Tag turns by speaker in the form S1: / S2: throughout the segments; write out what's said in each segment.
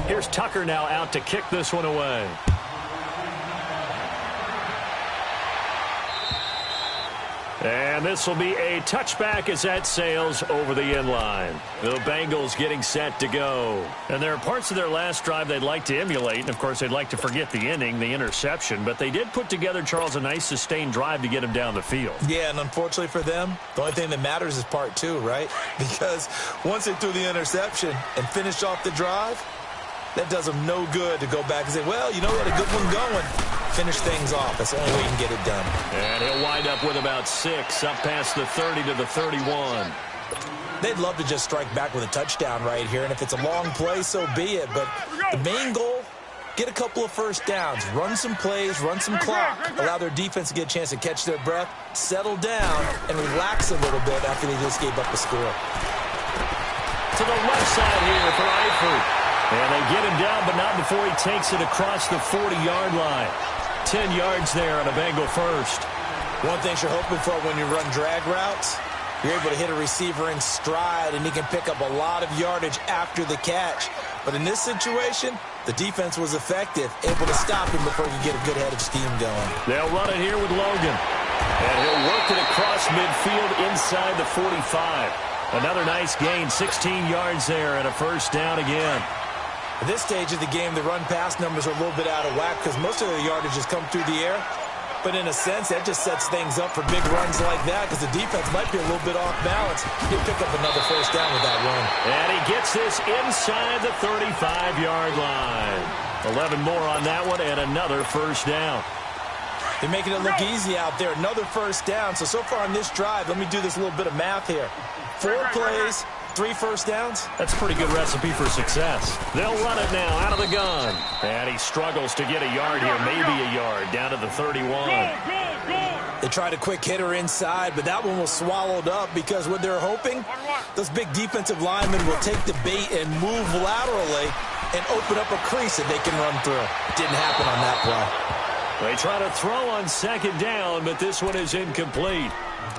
S1: Here's Tucker now out to kick this one away. And this will be a touchback as that sails over the end line. The Bengals getting set to go. And there are parts of their last drive they'd like to emulate. And, of course, they'd like to forget the inning, the interception. But they did put together, Charles, a nice sustained drive to get him down the field.
S2: Yeah, and unfortunately for them, the only thing that matters is part two, right? Because once they threw the interception and finished off the drive, that does them no good to go back and say, well, you know, we had a good one going. Finish things off. That's the only way you can get it done.
S1: And he'll wind up with about 6, up past the 30 to the 31.
S2: They'd love to just strike back with a touchdown right here, and if it's a long play, so be it. But the main goal, get a couple of first downs, run some plays, run some clock, allow their defense to get a chance to catch their breath, settle down, and relax a little bit after they just gave up the score.
S1: To the left side here for Eifert. And they get him down, but not before he takes it across the 40-yard line. 10 yards there on a Bengal first.
S2: One thing you're hoping for when you run drag routes, you're able to hit a receiver in stride, and he can pick up a lot of yardage after the catch. But in this situation, the defense was effective, able to stop him before he could get a good head of steam going.
S1: They'll run it here with Logan. And he'll work it across midfield inside the 45. Another nice gain, 16 yards there, and a first down again.
S2: At this stage of the game, the run-pass numbers are a little bit out of whack because most of the yardage has come through the air. But in a sense, that just sets things up for big runs like that because the defense might be a little bit off balance. He'll pick up another first down with that run.
S1: And he gets this inside the 35-yard line. 11 more on that one and another first down.
S2: They're making it look easy out there. Another first down. So far on this drive, let me do this little bit of math here. 4 plays. 3 first downs?
S1: That's a pretty good recipe for success. They'll run it now out of the gun. And he struggles to get a yard here, maybe a yard, down to the 31.
S2: They tried a quick hitter inside, but that one was swallowed up because what they're hoping, those big defensive linemen will take the bait and move laterally and open up a crease that they can run through. Didn't happen on that play.
S1: They try to throw on second down, but this one is incomplete.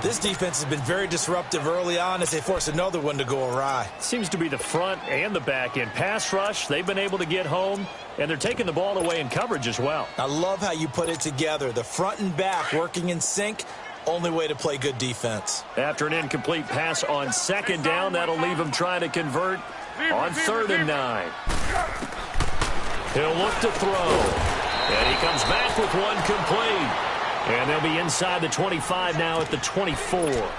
S2: This defense has been very disruptive early on as they force another one to go awry.
S1: Seems to be the front and the back end. Pass rush, they've been able to get home, and they're taking the ball away in coverage as well.
S2: I love how you put it together. The front and back working in sync, only way to play good defense.
S1: After an incomplete pass on second down, that'll leave him trying to convert on 3rd and 9. He'll look to throw. And he comes back with one complete. And they'll be inside the 25 now at the 24.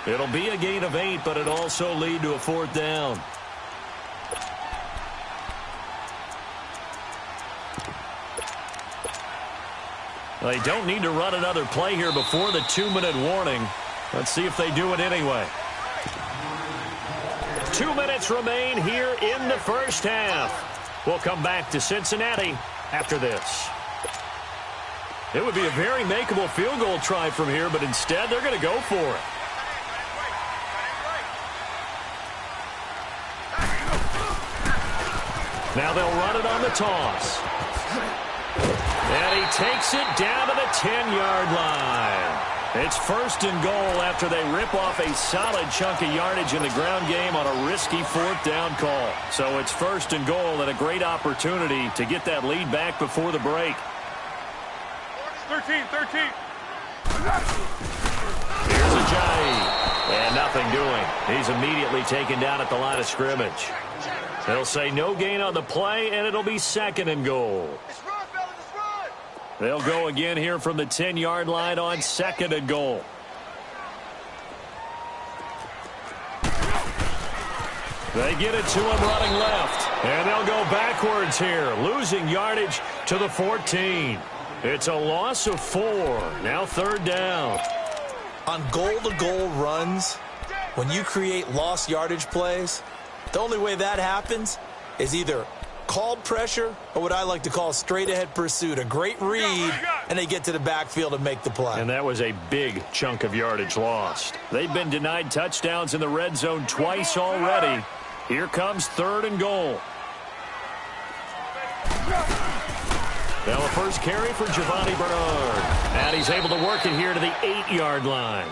S1: It'll be a gain of 8, but it'll also lead to a 4th down. They don't need to run another play here before the 2-minute warning. Let's see if they do it anyway. 2 minutes remain here in the first half. We'll come back to Cincinnati after this. It would be a very makeable field goal try from here, but instead they're going to go for it. Now they'll run it on the toss. And he takes it down to the 10-yard line. It's 1st and goal after they rip off a solid chunk of yardage in the ground game on a risky 4th down call. So it's 1st and goal and a great opportunity to get that lead back before the break.
S3: 13.
S1: Here's Ajayi. And nothing doing. He's immediately taken down at the line of scrimmage. They'll say no gain on the play, and it'll be 2nd and goal. They'll go again here from the 10-yard line on 2nd and goal. They get it to him running left. And they'll go backwards here, losing yardage to the 14. It's a loss of 4. Now 3rd down.
S2: On goal-to-goal runs, when you create lost yardage plays, the only way that happens is either called pressure or what I like to call straight-ahead pursuit. A great read, and they get to the backfield and make the play.
S1: And that was a big chunk of yardage lost. They've been denied touchdowns in the red zone twice already. Here comes 3rd and goal. Now a first carry for Giovanni Bernard. And he's able to work it here to the 8-yard line.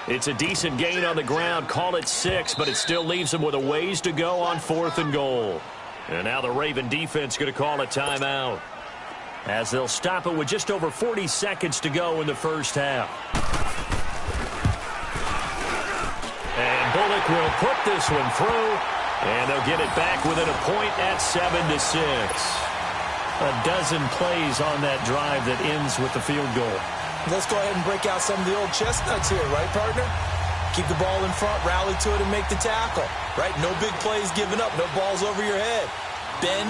S1: It's a decent gain on the ground. Call it 6, but it still leaves him with a ways to go on 4th and goal. And now the Raven defense going to call a timeout, as they'll stop it with just over 40 seconds to go in the first half. And Bullock will put this one through, and they'll get it back within a point at 7-6. A dozen plays on that drive that ends with the field goal.
S2: Let's go ahead and break out some of the old chestnuts here, right, partner? Keep the ball in front, rally to it, and make the tackle, right? No big plays given up, no balls over your head. Bend,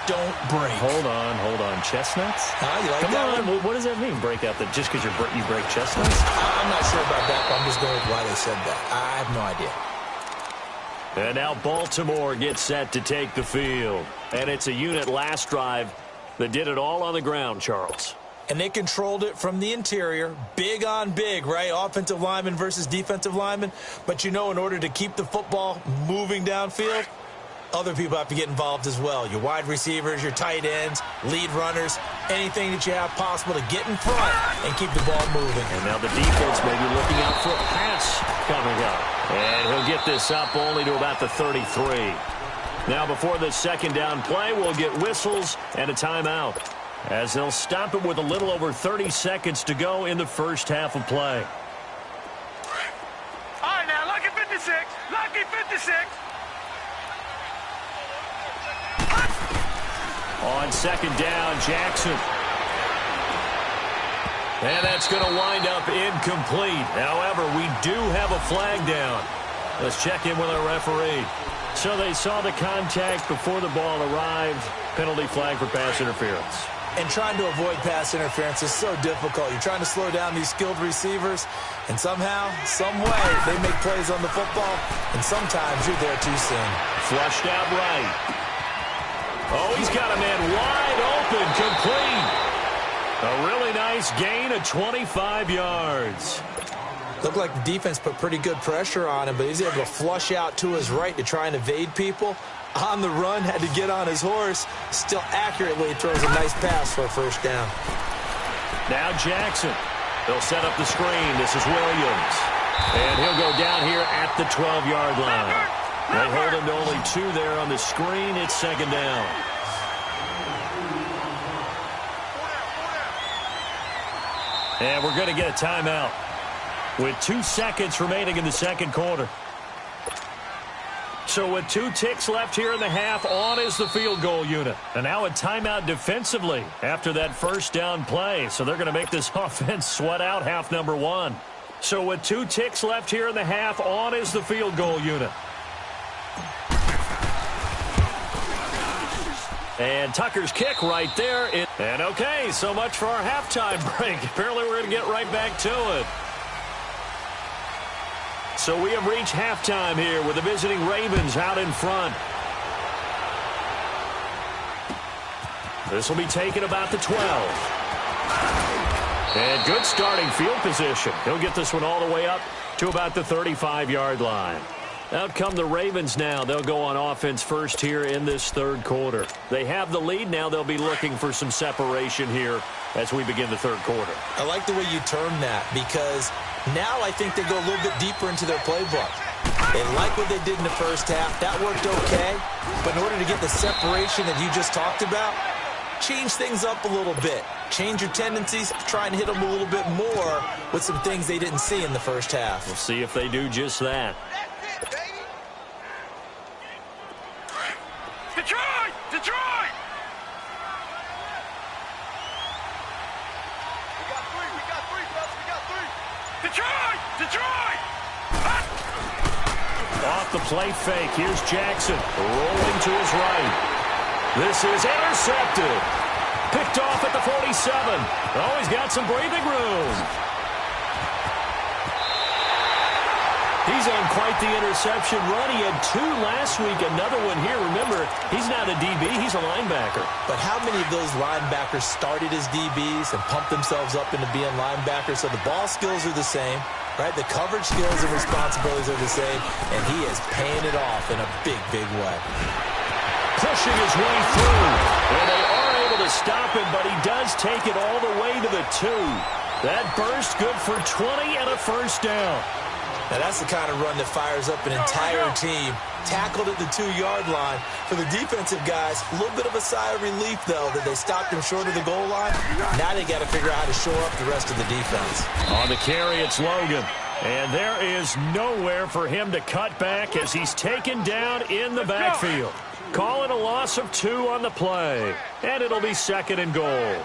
S2: don't break.
S1: Hold on. Chestnuts?
S2: You like
S1: Come
S2: that
S1: on.
S2: one?
S1: What does that mean, break out? That just because you break chestnuts?
S2: I'm not sure about that, but I'm just going with why they said that. I have no idea.
S1: And now Baltimore gets set to take the field. And it's a unit last drive that did it all on the ground, Charles.
S2: And they controlled it from the interior, big on big, right? Offensive lineman versus defensive lineman. But, in order to keep the football moving downfield, other people have to get involved as well. Your wide receivers, your tight ends, lead runners, anything that you have possible to get in front and keep the ball moving.
S1: And now the defense may be looking out for a pass coming up. And he'll get this up only to about the 33. Now before the second down play, we'll get whistles and a timeout, as they'll stop it with a little over 30 seconds to go in the first half of play.
S3: All right, now, lucky 56. Lucky 56.
S1: On second down, Jackson. And that's going to wind up incomplete. However, we do have a flag down. Let's check in with our referee. So they saw the contact before the ball arrived. Penalty flag for pass interference.
S2: And trying to avoid pass interference is so difficult. You're trying to slow down these skilled receivers, and somehow, some way, they make plays on the football, and sometimes you're there too soon.
S1: Flushed out right. Oh, he's got a man wide open, complete. A really nice gain of 25 yards.
S2: Looked like the defense put pretty good pressure on him, but he's able to flush out to his right to try and evade people. On the run, had to get on his horse. Still accurately throws a nice pass for a first down.
S1: Now Jackson. They'll set up the screen. This is Williams. And he'll go down here at the 12-yard line. They hold him to only 2 there on the screen. It's second down. And we're going to get a timeout with 2 seconds remaining in the second quarter. So with 2 ticks left here in the half, on is the field goal unit. And now a timeout defensively after that first down play. So they're going to make this offense sweat out half number 1. So with 2 ticks left here in the half, on is the field goal unit. And Tucker's kick right there. And okay, so much for our halftime break. Apparently we're going to get right back to it. So we have reached halftime here with the visiting Ravens out in front. This will be taken about the 12. And good starting field position. He'll get this one all the way up to about the 35-yard line. Out come the Ravens now. They'll go on offense first here in this third quarter. They have the lead now. They'll be looking for some separation here as we begin the third quarter.
S2: I like the way you term that, because now I think they go a little bit deeper into their playbook. They like what they did in the first half. That worked okay. But in order to get the separation that you just talked about, change things up a little bit. Change your tendencies. Try and hit them a little bit more with some things they didn't see in the first half.
S1: We'll see if they do just that.
S3: Detroit! Detroit! We got three, fellas. We got three. Detroit! Detroit!
S1: Off the play fake. Here's Jackson rolling to his right. This is intercepted. Picked off at the 47. Oh, he's got some breathing room. He's on quite the interception run. He had 2 last week, another one here. Remember, he's not a DB, he's a linebacker.
S2: But how many of those linebackers started as DBs and pumped themselves up into being linebackers? So the ball skills are the same, right? The coverage skills and responsibilities are the same, and he is paying it off in a big, big way.
S1: Pushing his way through. And they are able to stop him, but he does take it all the way to the 2. That burst good for 20 and a first down.
S2: Now, that's the kind of run that fires up an entire team. Tackled at the 2-yard line. For the defensive guys, a little bit of a sigh of relief, though, that they stopped him short of the goal line. Now they got to figure out how to shore up the rest of the defense.
S1: On the carry, it's Logan. And there is nowhere for him to cut back as he's taken down in the backfield. Call it a loss of 2 on the play. And it'll be 2nd and goal.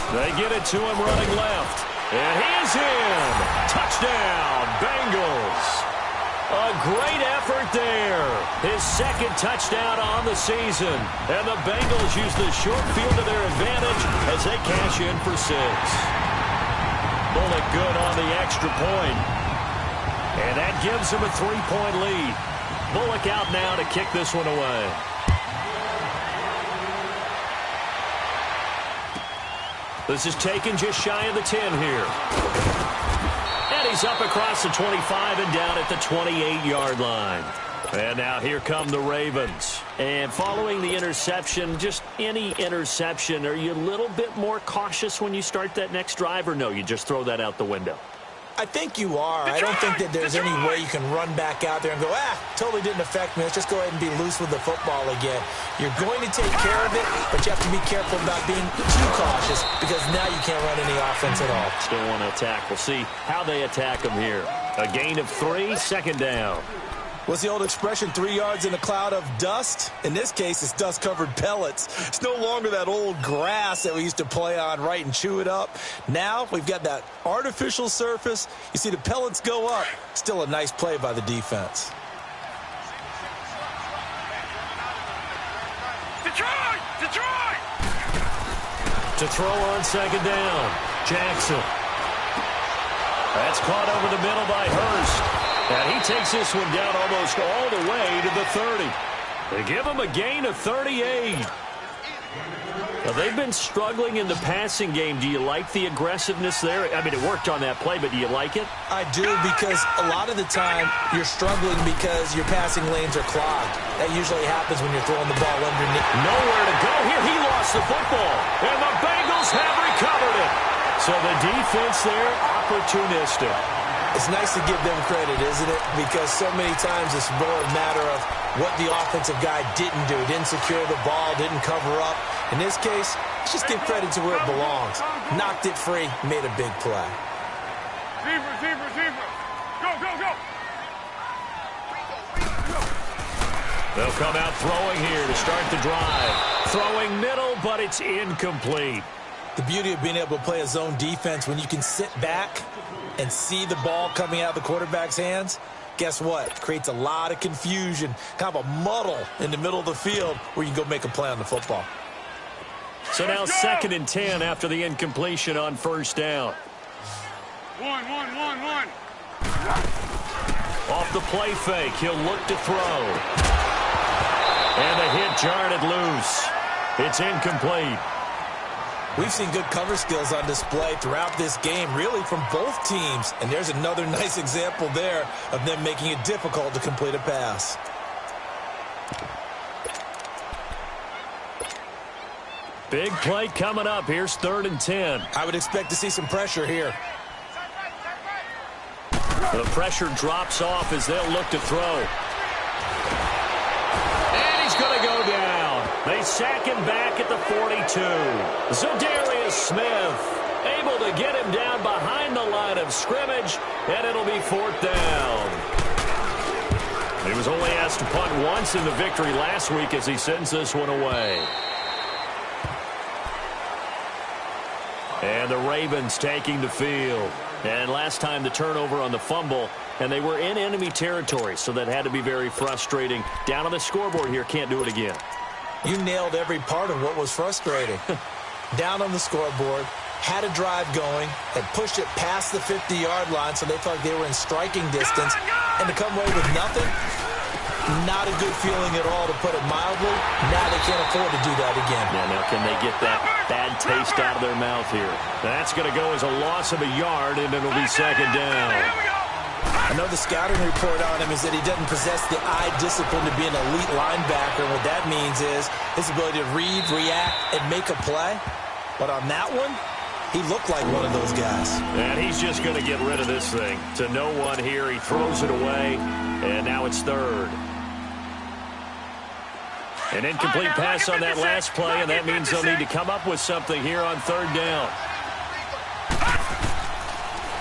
S1: They get it to him running left. And he is in. Touchdown, Bengals. A great effort there. His 2nd touchdown on the season. And the Bengals use the short field to their advantage as they cash in for 6. Bullock good on the extra point. And that gives him a 3-point lead. Bullock out now to kick this one away. This is taken just shy of the 10 here. And he's up across the 25 and down at the 28-yard line. And now here come the Ravens. And following the interception, just any interception, are you a little bit more cautious when you start that next drive, or no, you just throw that out the window?
S2: I think you are. I don't think that there's any way you can run back out there and go, totally didn't affect me. Let's just go ahead and be loose with the football again. You're going to take care of it, but you have to be careful about being too cautious because now you can't run any offense at all.
S1: Still want to attack. We'll see how they attack them here. A gain of 3, 2nd down.
S2: What's the old expression, 3 yards in a cloud of dust? In this case, it's dust-covered pellets. It's no longer that old grass that we used to play on, right, and chew it up. Now we've got that artificial surface. You see the pellets go up. Still a nice play by the defense.
S3: Detroit! Detroit!
S1: To throw on 2nd down, Jackson. That's caught over the middle by Hurst. And he takes this one down almost all the way to the 30. They give him a gain of 38. Now, they've been struggling in the passing game. Do you like the aggressiveness there? I mean, it worked on that play, but do you like it?
S2: I do, because a lot of the time you're struggling because your passing lanes are clogged. That usually happens when you're throwing the ball underneath.
S1: Nowhere to go here. He lost the football. And the Bengals have recovered it. So the defense there, opportunistic.
S2: It's nice to give them credit, isn't it? Because so many times it's more a matter of what the offensive guy didn't do. Didn't secure the ball, didn't cover up. In this case, let's just give credit to where it belongs. Knocked it free, made a big play.
S3: Receiver. Go, go, go.
S1: They'll come out throwing here to start the drive. Throwing middle, but it's incomplete.
S2: The beauty of being able to play a zone defense when you can sit back and see the ball coming out of the quarterback's hands, guess what? Creates a lot of confusion, kind of a muddle in the middle of the field where you can go make a play on the football.
S1: So now 2nd and 10 after the incompletion on 1st down.
S3: One.
S1: Off the play fake, he'll look to throw. And the hit jarred it loose. It's incomplete.
S2: We've seen good cover skills on display throughout this game, really from both teams. And there's another nice example there of them making it difficult to complete a pass.
S1: Big play coming up. Here's 3rd and 10.
S2: I would expect to see some pressure here.
S1: The pressure drops off as they'll look to throw. And he's going to go down. They sack him back at the 42. Zadarius Smith able to get him down behind the line of scrimmage, and it'll be 4th down. He was only asked to punt once in the victory last week as he sends this one away. And the Ravens taking the field. And last time the turnover on the fumble, and they were in enemy territory, so that had to be very frustrating. Down on the scoreboard here, can't do it again.
S2: You nailed every part of what was frustrating. Down on the scoreboard, had a drive going, had pushed it past the 50-yard line, so they felt like they were in striking distance, and to come away with nothing, not a good feeling at all, to put it mildly. Now they can't afford to do that again.
S1: Yeah, now can they get that bad taste out of their mouth here? That's going to go as a loss of a yard, and it'll be 2nd down.
S2: I know the scouting report on him is that he doesn't possess the eye discipline to be an elite linebacker. What that means is his ability to read, react, and make a play. But on that one, He looked like one of those guys.
S1: And he's just going to get rid of this thing. To no one here. He throws it away, and now it's third. An incomplete pass on that last play, and that means they'll need to come up with something here on third down.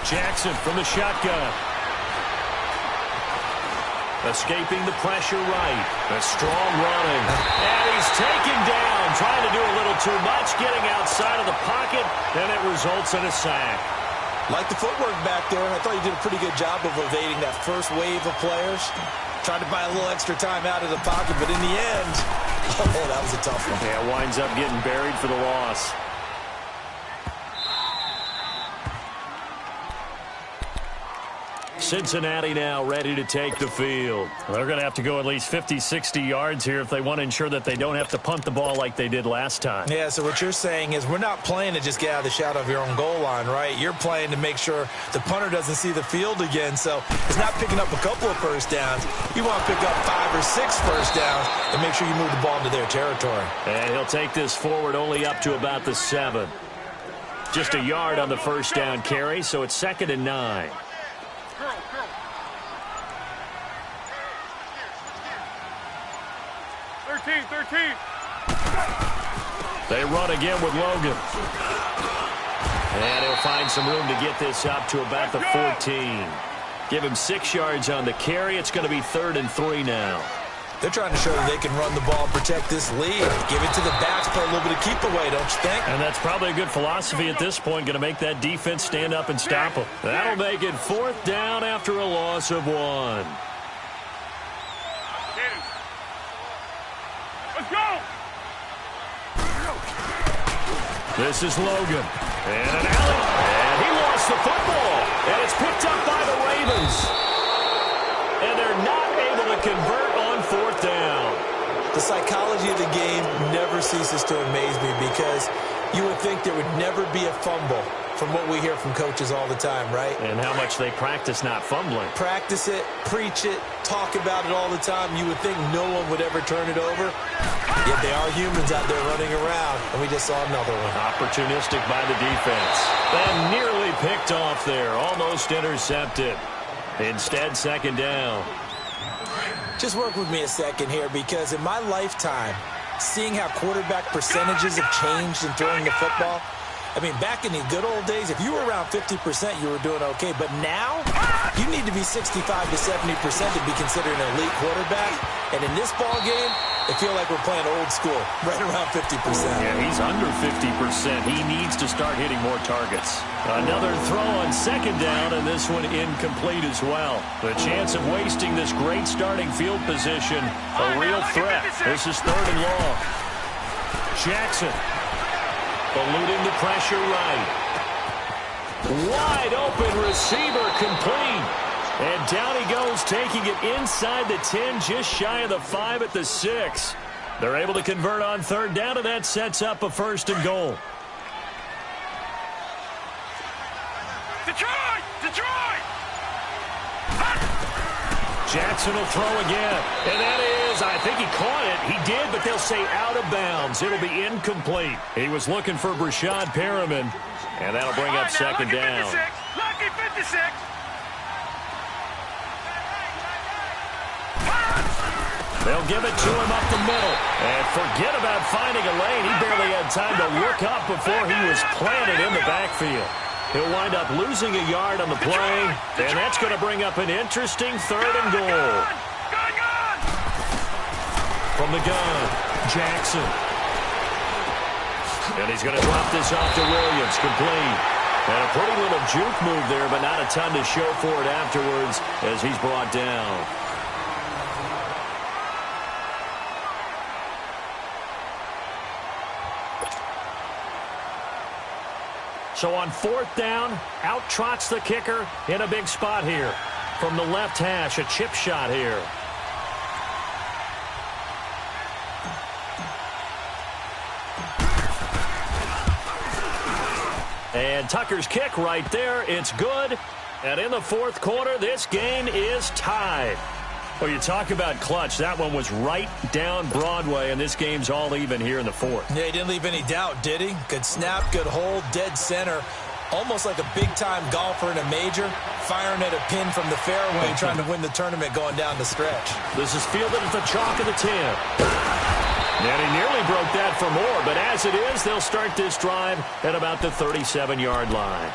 S1: Jackson from the shotgun. Escaping the pressure right. A strong running. And he's taken down. Trying to do a little too much. Getting outside of the pocket. And it results in a sack.
S2: Like the footwork back there. I thought he did a pretty good job of evading that first wave of players. Tried to buy a little extra time out of the pocket. But in the end, oh, that was a tough one.
S1: Yeah, winds up getting buried for the loss. Cincinnati now ready to take the field. They're going to have to go at least 50, 60 yards here if they want to ensure that they don't have to punt the ball like they did last time.
S2: Yeah, so what you're saying is we're not playing to just get out of the shadow of your own goal line, right? You're playing to make sure the punter doesn't see the field again. So it's not picking up a couple of first downs. You want to pick up 5 or 6 first downs and make sure you move the ball into their territory.
S1: And he'll take this forward only up to about the 7. Just a yard on the first down carry, so it's 2nd and 9. They run again with Logan. And he'll find some room to get this up to about the 14. Give him 6 yards on the carry. It's going to be 3rd and 3 now.
S2: They're trying to show that they can run the ball and protect this lead. Give it to the backs, play a little bit of keep away, don't you think?
S1: And that's probably a good philosophy at this point, going to make that defense stand up and stop them. That'll make it 4th down after a loss of 1.
S3: Let's go!
S1: This is Logan. And an alley. And he lost the football. And it's picked up by the Ravens. And they're not able to convert on 4th down.
S2: The psychology of the game never ceases to amaze me because you would think there would never be a fumble from what we hear from coaches all the time, right?
S1: And how much they practice not fumbling.
S2: Practice it, preach it, talk about it all the time. You would think no one would ever turn it over. Yet they are humans out there running around, and we just saw another one.
S1: Opportunistic by the defense. And nearly picked off there. Almost intercepted. Instead, 2nd down.
S2: Just work with me a second here because in my lifetime, seeing how quarterback percentages have changed in throwing the football, I mean, back in the good old days, if you were around 50%, you were doing okay. But now, you need to be 65 to 70% to be considered an elite quarterback. And in this ball game, I feel like we're playing old school, right around 50%.
S1: Yeah, he's under 50%. He needs to start hitting more targets. Another throw on 2nd down, and this one incomplete as well. The chance of wasting this great starting field position, a real threat. This is 3rd and long. Jackson. Eluding the pressure right. Wide open receiver complete. And down he goes, taking it inside the 10, just shy of the 5 at the 6. They're able to convert on 3rd down, and that sets up a 1st and goal.
S3: Detroit! Detroit!
S1: Jackson will throw again. And that is, I think he caught it. He did, but they'll say out of bounds. It'll be incomplete. He was looking for Brashad Perriman, and that'll bring up 2nd down.
S3: Lucky 56!
S1: They'll give it to him up the middle. And forget about finding a lane. He barely had time to look up before he was planted in the backfield. He'll wind up losing a yard on the play, and that's going to bring up an interesting 3rd and goal. From the gun, Jackson. And he's going to drop this off to Williams, complete. And a pretty little juke move there, but not a ton to show for it afterwards as he's brought down. So on 4th down, out trots the kicker in a big spot here. From the left hash, a chip shot here. And Tucker's kick right there. It's good. And in the 4th quarter, this game is tied. Well, you talk about clutch. That one was right down Broadway, and this game's all even here in the fourth.
S2: Yeah, he didn't leave any doubt, did he? Good snap, good hold, dead center. Almost like a big-time golfer in a major, firing at a pin from the fairway, trying to win the tournament going down the stretch.
S1: This is fielded at the chalk of the 10. And he nearly broke that for more, but as it is, they'll start this drive at about the 37-yard line.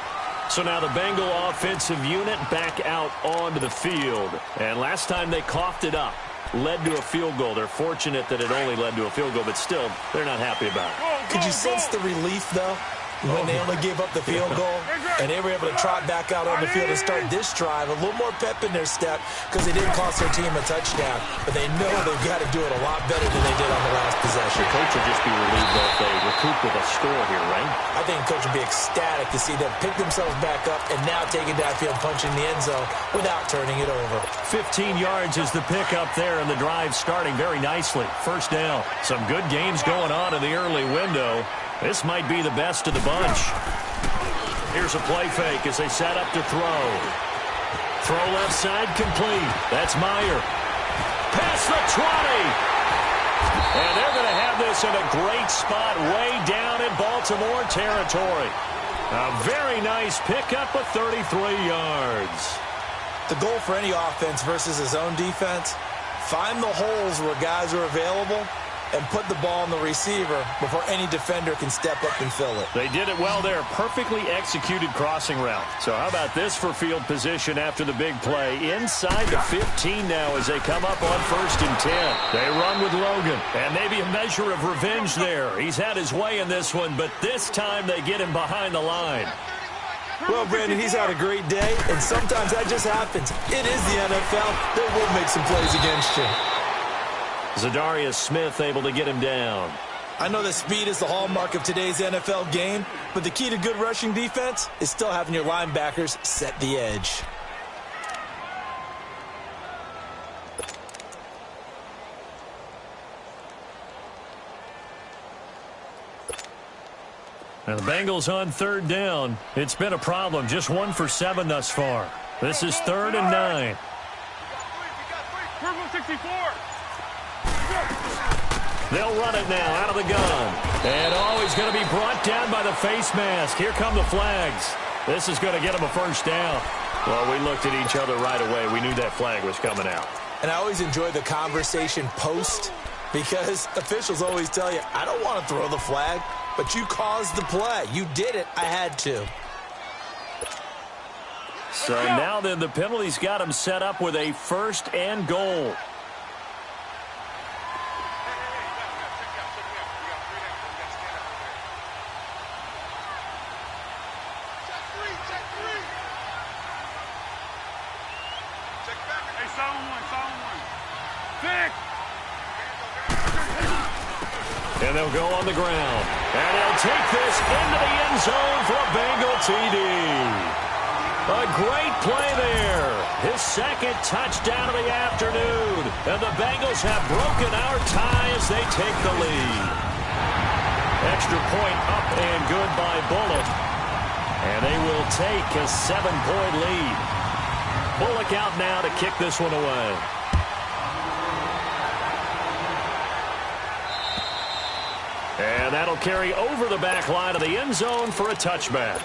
S1: So now the Bengal offensive unit back out onto the field. And last time they coughed it up, led to a field goal. They're fortunate that it only led to a field goal, but still, they're not happy about it.
S2: Could you sense the relief, though, when they only gave up the field goal and they were able to trot back out on the field and start this drive? A little more pep in their step because they didn't cost their team a touchdown, but they know they've got to do it a lot better than they did on the last possession.
S1: The coach will just be relieved though if they recoup with a score here, right?
S2: I think the coach will be ecstatic to see them pick themselves back up and now take it downfield, punching the end zone without turning it over.
S1: 15 yards is the pickup there, and the drive starting very nicely. First down. Some good games going on in the early window. This might be the best of the bunch. Here's a play fake as they set up to throw. Throw left side complete. That's Meyer. Past the 20. And they're going to have this in a great spot way down in Baltimore territory. A very nice pickup of 33 yards.
S2: The goal for any offense versus his own defense, find the holes where guys are available and put the ball on the receiver before any defender can step up and fill it.
S1: They did it well there. Perfectly executed crossing route. So how about this for field position after the big play? Inside the 15 now as they come up on 1st and 10. They run with Logan. And maybe a measure of revenge there. He's had his way in this one, but this time they get him behind the line.
S2: Well, Brandon, he's had a great day, and sometimes that just happens. It is the NFL. They will make some plays against you.
S1: Zadarius Smith able to get him down.
S2: I know that speed is the hallmark of today's NFL game, but the key to good rushing defense is still having your linebackers set the edge.
S1: Now the Bengals on 3rd down. It's been a problem. Just 1 for 7 thus far. This is 3rd and 9.
S3: Purple 64.
S1: They'll run it now out of the gun. And he's going to be brought down by the face mask. Here come the flags. This is going to get him a first down. Well, we looked at each other right away. We knew that flag was coming out.
S2: And I always enjoy the conversation post because officials always tell you, I don't want to throw the flag, but you caused the play. You did it. I had to.
S1: So now then the penalty's got him set up with a 1st and goal. And they'll go on the ground. And they'll take this into the end zone for a Bengal TD. A great play there. His 2nd touchdown of the afternoon. And the Bengals have broken our tie as they take the lead. Extra point up and good by Bullock. And they will take a 7-point lead. Bullock out now to kick this one away. And that'll carry over the back line of the end zone for a touchback.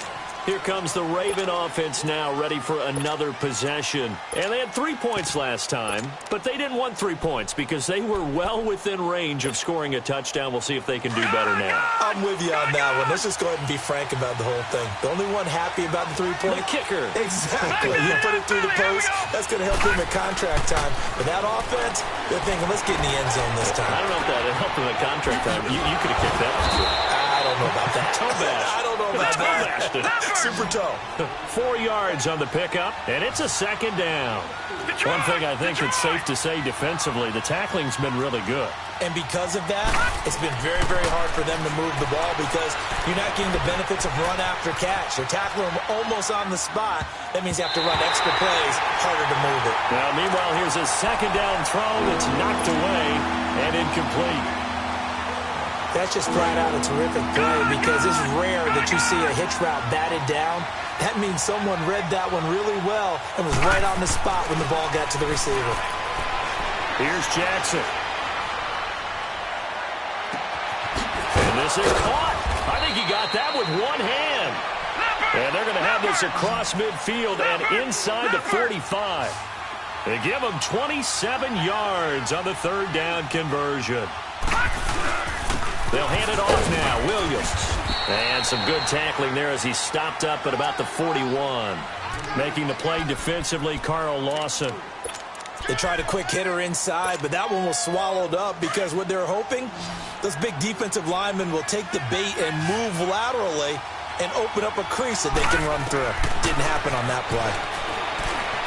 S1: Here comes the Raven offense now, ready for another possession. And they had 3 points last time, but they didn't want 3 points because they were well within range of scoring a touchdown. We'll see if they can do better now.
S2: I'm with you on that one. Let's just go ahead and be frank about the whole thing. The only one happy about the 3-point?
S1: The kicker.
S2: Exactly. You put it through the post. That's going to help him at contract time. But that offense, they're thinking, let's get in the end zone this time.
S1: I don't know if that helped him at contract time. You could have kicked that one too.
S2: I don't know about that.
S1: Toe bash.
S2: I don't know about that. Super toe.
S1: 4 yards on the pickup, and it's a 2nd down. One thing I think it's safe to say defensively, the tackling's been really good.
S2: And because of that, it's been very, very hard for them to move the ball because you're not getting the benefits of run after catch. They're tackling them almost on the spot. That means you have to run extra plays, harder to move it.
S1: Now, meanwhile, here's a 2nd down throw that's knocked away and incomplete.
S2: That's just flat out a terrific play because it's rare that you see a hitch route batted down. That means someone read that one really well and was right on the spot when the ball got to the receiver.
S1: Here's Jackson. And this is caught. I think he got that with one hand. And they're going to have this across midfield and inside the 45. They give him 27 yards on the third down conversion. They'll hand it off now. Williams. And some good tackling there as he stopped up at about the 41. Making the play defensively, Carl Lawson.
S2: They tried a quick hitter inside, but that one was swallowed up because what they're hoping, those big defensive linemen will take the bait and move laterally and open up a crease that they can run through. Didn't happen on that play.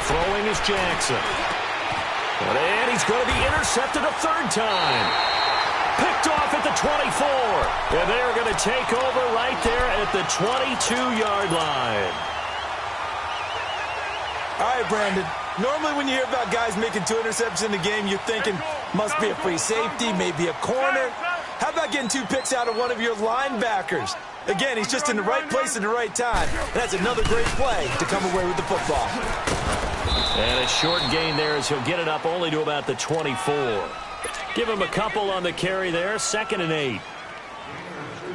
S1: Throwing is Jackson. And he's going to be intercepted a third time. Picked off at the 24. And they're going to take over right there at the 22-yard line.
S2: All right, Brandon. Normally when you hear about guys making 2 interceptions in a game, you're thinking must be a free safety, maybe a corner. How about getting 2 picks out of one of your linebackers? Again, he's just in the right place at the right time. That's another great play to come away with the football.
S1: And a short gain there as he'll get it up only to about the 24. Give him a couple on the carry there, 2nd and 8.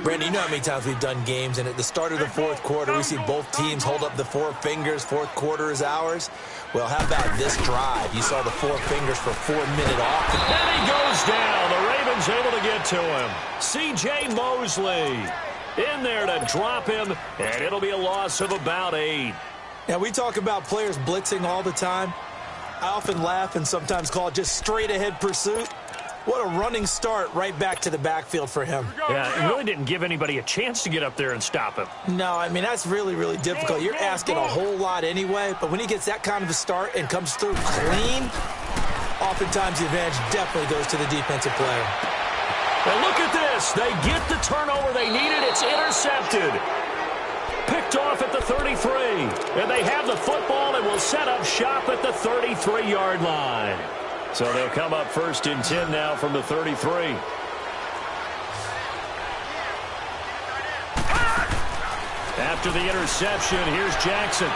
S2: Brandon, you know how many times we've done games, and at the start of the fourth quarter, we see both teams hold up the 4 fingers, fourth quarter is ours. Well, how about this drive? You saw the 4 fingers for 4-minute off.
S1: And he goes down. The Ravens able to get to him. C.J. Mosley in there to drop him, and it'll be a loss of about 8.
S2: Now, we talk about players blitzing all the time. I often laugh and sometimes call it just straight-ahead pursuit. What a running start right back to the backfield for him.
S1: Yeah, it really didn't give anybody a chance to get up there and stop him.
S2: No, I mean, that's really, really difficult. You're asking a whole lot anyway, but when he gets that kind of a start and comes through clean, oftentimes the advantage definitely goes to the defensive player.
S1: And look at this. They get the turnover they needed. It's intercepted. Picked off at the 33. And they have the football and will set up shop at the 33-yard line. So they'll come up 1st and 10 now from the 33. After the interception, here's Jackson.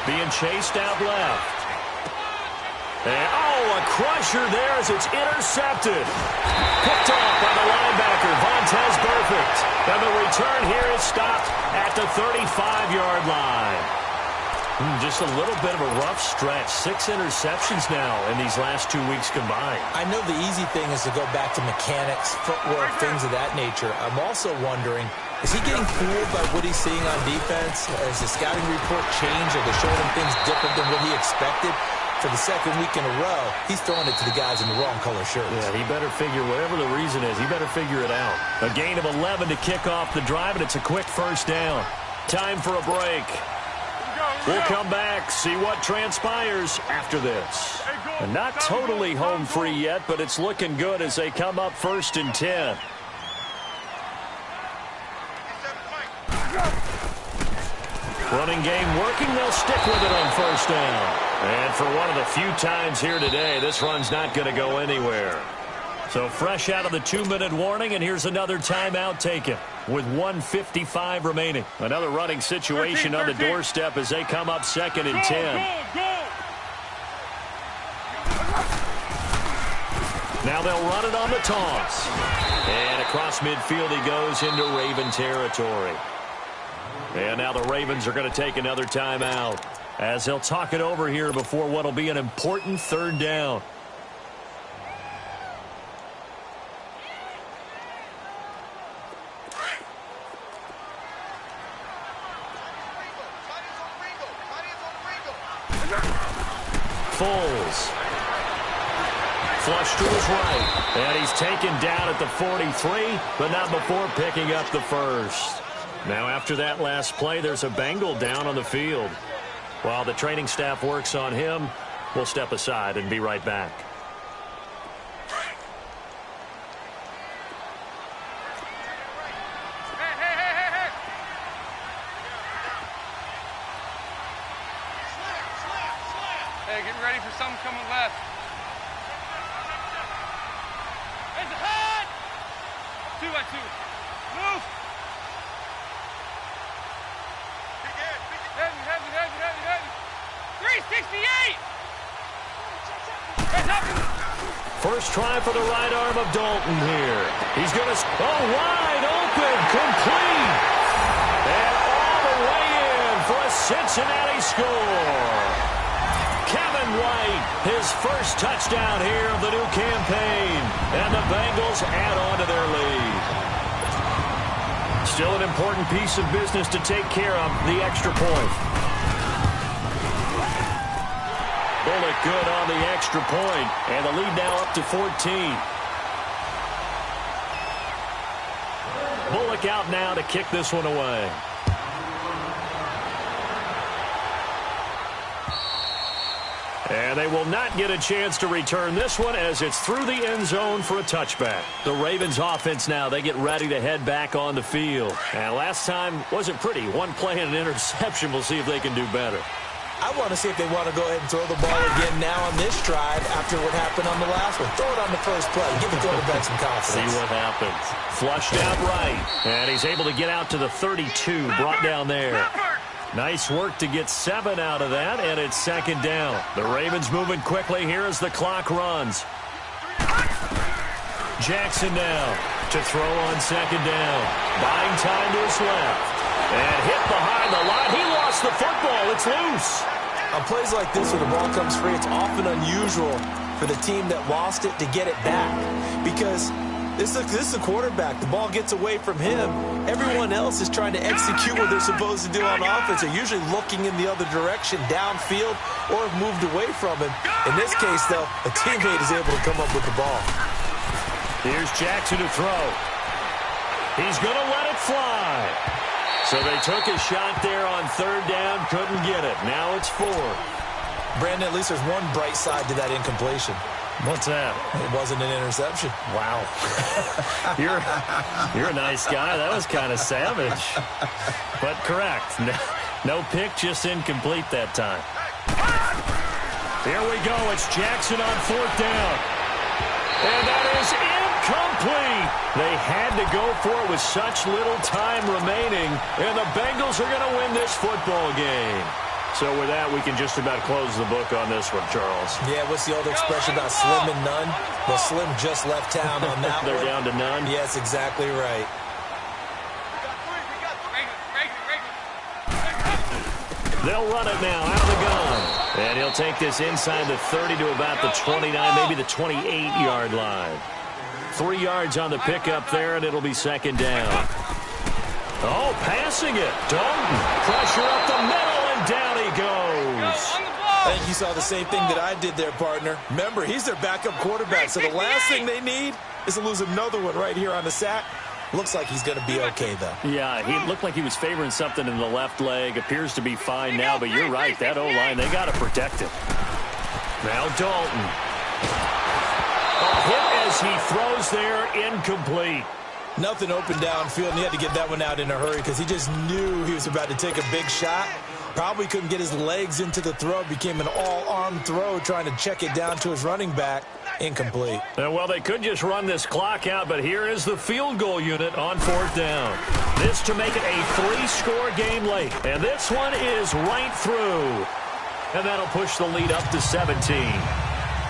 S1: Being chased out left. And, a crusher there as it's intercepted. Picked off by the linebacker, Vontaze Burfict. And the return here is stopped at the 35-yard line. Just a little bit of a rough stretch. 6 interceptions now in these last 2 weeks combined.
S2: I know the easy thing is to go back to mechanics, footwork, things of that nature. I'm also wondering, is he getting fooled by what he's seeing on defense? Has the scouting report changed? Are they showing him things different than what he expected? For the 2nd week in a row, he's throwing it to the guys in the wrong color shirts.
S1: Yeah, he better figure, whatever the reason is, he better figure it out. A gain of 11 to kick off the drive, and it's a quick 1st down. Time for a break. We'll come back, see what transpires after this. And not totally home free yet, but it's looking good as they come up 1st and 10. Running game working, they'll stick with it on 1st down. And for one of the few times here today, this run's not going to go anywhere. So fresh out of the 2-minute warning, and here's another timeout taken with 1:55 remaining. Another running situation on the doorstep as they come up 2nd and 10. Now they'll run it on the toss. And across midfield he goes into Raven territory. And now the Ravens are going to take another timeout as they'll talk it over here before what will be an important 3rd down. Foles. Flush to his right. And he's taken down at the 43, but not before picking up the 1st. Now after that last play, there's a Bengal down on the field. While the training staff works on him, we'll step aside and be right back.
S3: Hey, get ready for something coming left. Heads ahead! 2-by-2. Move! Heavy. 368! Heads up!
S1: First try for the right arm of Dalton here. He's going to... Oh, wide open, complete. And all the way in for a Cincinnati score. Kevin White, his first touchdown here of the new campaign. And the Bengals add on to their lead. Still an important piece of business to take care of, the extra point. Bullock good on the extra point, and the lead now up to 14. Bullock out now to kick this one away. And they will not get a chance to return this one as it's through the end zone for a touchback. The Ravens offense now, they get ready to head back on the field. And last time wasn't pretty. One play and an interception. We'll see if they can do better.
S2: I want to see if they want to go ahead and throw the ball again now on this drive after what happened on the last one. Throw it on the first play. Give the quarterback some confidence.
S1: See what happens. Flushed out right. And he's able to get out to the 32. Brought down there. Nice work to get 7 out of that, and it's second down. The Ravens moving quickly here as the clock runs. Jackson now to throw on second down. Buying time to his left. And hit behind the line. He lost the football. It's loose.
S2: On plays like this where the ball comes free, it's often unusual for the team that lost it to get it back. Because this is the quarterback. The ball gets away from him. Everyone else is trying to execute what they're supposed to do on offense. They're usually looking in the other direction, downfield, or have moved away from him. In this case, though, a teammate is able to come up with the ball.
S1: Here's Jackson to throw. He's going to let it fly. So they took a shot there on third down, couldn't get it. Now it's 4.
S2: Brandon, at least there's one bright side to that incompletion.
S1: What's that?
S2: It wasn't an interception.
S1: Wow. You're a nice guy. That was kind of savage. But correct. No pick, just incomplete that time. Here we go. It's Jackson on fourth down. And that is incomplete. They had to go for it with such little time remaining. And the Bengals are going to win this football game. So with that, we can just about close the book on this one, Charles.
S2: Yeah, what's the old expression about slim and none? Well, Slim just left town on that
S1: They're
S2: one.
S1: down to none?
S2: Yes, exactly right.
S1: They'll run it now out of the gun. And he'll take this inside the 30 to about the 29, maybe the 28-yard line. 3 yards on the pickup there, and it'll be second down. Oh, passing it. Dalton. Pressure up the middle, and down he goes.
S2: I think you saw the same thing that I did there, partner. Remember, he's their backup quarterback, so the last thing they need is to lose another one right here on the sack. Looks like he's going to be okay, though.
S1: Yeah, he looked like he was favoring something in the left leg. Appears to be fine now, but you're right. That O-line, they got to protect him. Now Dalton. A hit as he throws there, incomplete.
S2: Nothing open downfield, and he had to get that one out in a hurry because he just knew he was about to take a big shot. Probably couldn't get his legs into the throw. Became an all-arm throw trying to check it down to his running back. Incomplete.
S1: Well, they could just run this clock out, but here is the field goal unit on fourth down. This to make it a 3-score game late. And this one is right through. And that'll push the lead up to 17.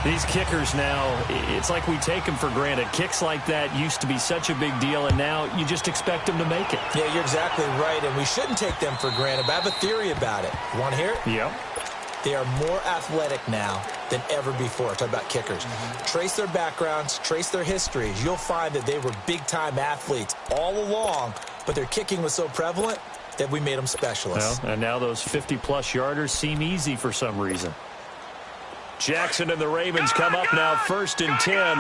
S1: These kickers now, it's like we take them for granted. Kicks like that used to be such a big deal, and now you just expect them to make it.
S2: Yeah, you're exactly right, and we shouldn't take them for granted. But I have a theory about it. You want to hear it?
S1: Yep.
S2: They are more athletic now than ever before. Talk about kickers. Trace their backgrounds, trace their histories. You'll find that they were big-time athletes all along, but their kicking was so prevalent that we made them specialists.
S1: Well, and now those 50-plus yarders seem easy for some reason. Jackson and the Ravens come up now, 1st and 10.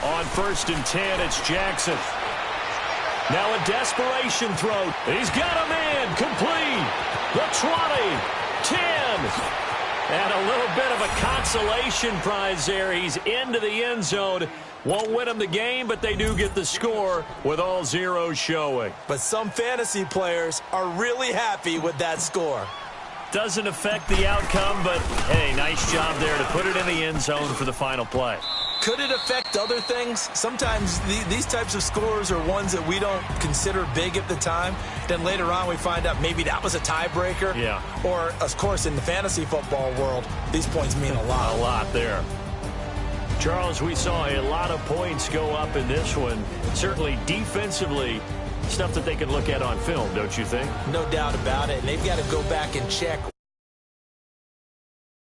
S1: On 1st and 10, it's Jackson. Now a desperation throw. He's got a man complete. The 20, 10. And a little bit of a consolation prize there. He's into the end zone. Won't win them the game, but they do get the score with all zeros showing.
S2: But some fantasy players are really happy with that score.
S1: Doesn't affect the outcome, but, hey, nice job there to put it in the end zone for the final play.
S2: Could it affect other things? Sometimes these types of scores are ones that we don't consider big at the time. Then later on we find out maybe that was a tiebreaker.
S1: Yeah.
S2: Or, of course, in the fantasy football world, these points mean a lot.
S1: A lot there. Charles, we saw a lot of points go up in this one. Certainly defensively, stuff that they can look at on film, don't you think?
S2: No doubt about it. And they've got to go back and check